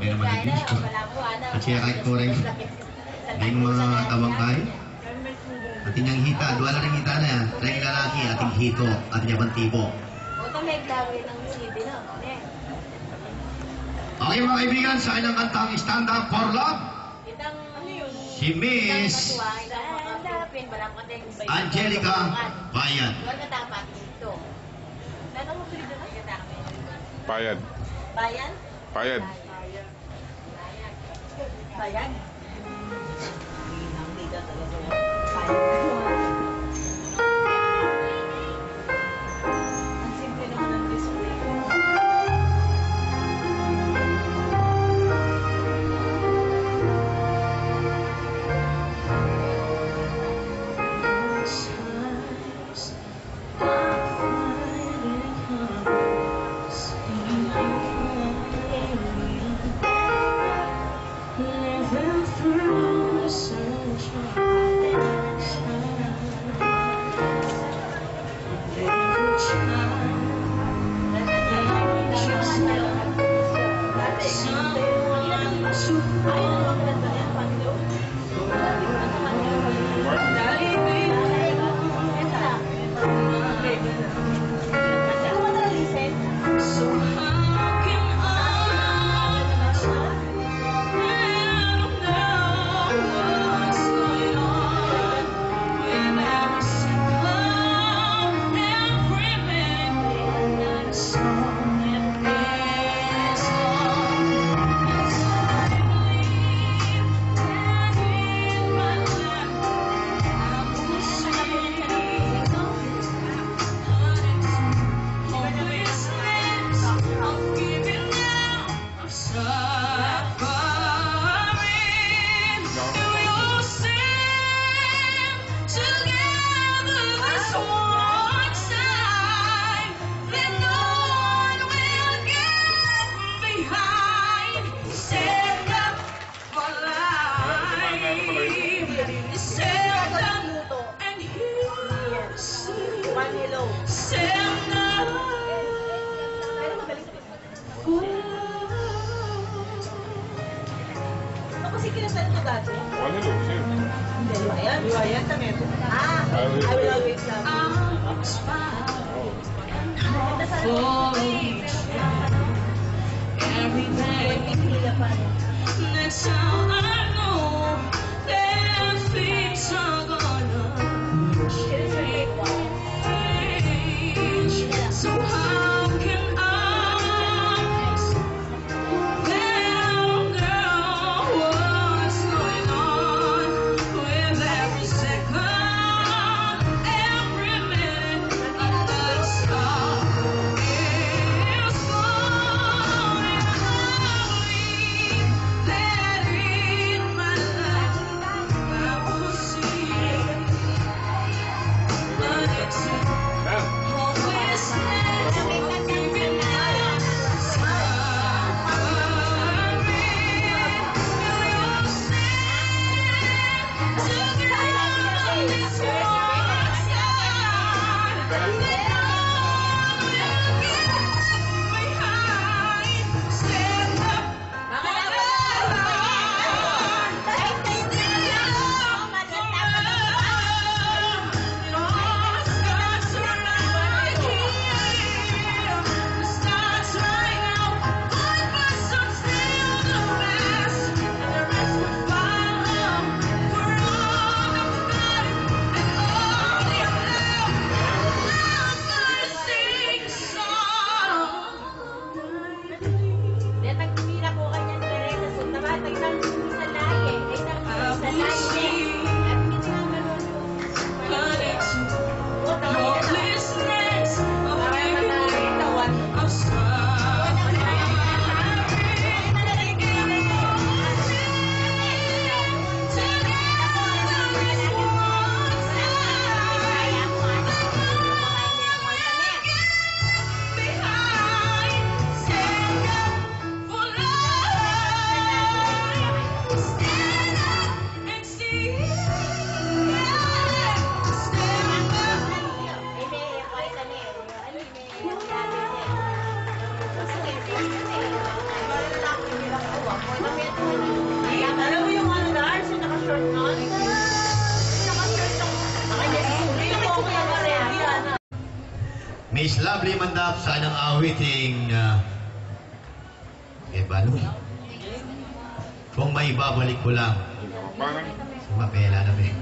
Kaya naman nag-video. At siya kahit ko rin. Ngayong mga tabangkay. At inyang hita. Dua lang ng hita na yan. Tayong lalaki, ating hito, ating yabang tipo. Okay mga kaibigan, sa kanyang kantang Stand Up for Love. Si Miss Angelica Bayan. Bayan. Bayan? Bayan. Bayan? Ang simple naman ng display ko. Liwayan kami. I will always love you. Every day. That's how I know that things are gonna change. So how can I tell girl what's going on with every second, every minute of the stop is gone, and I believe that in my life I will see. Miss Lovely Mandap, sanang awiting Balong. Kung may babalik ko lang. Sumapela na, be.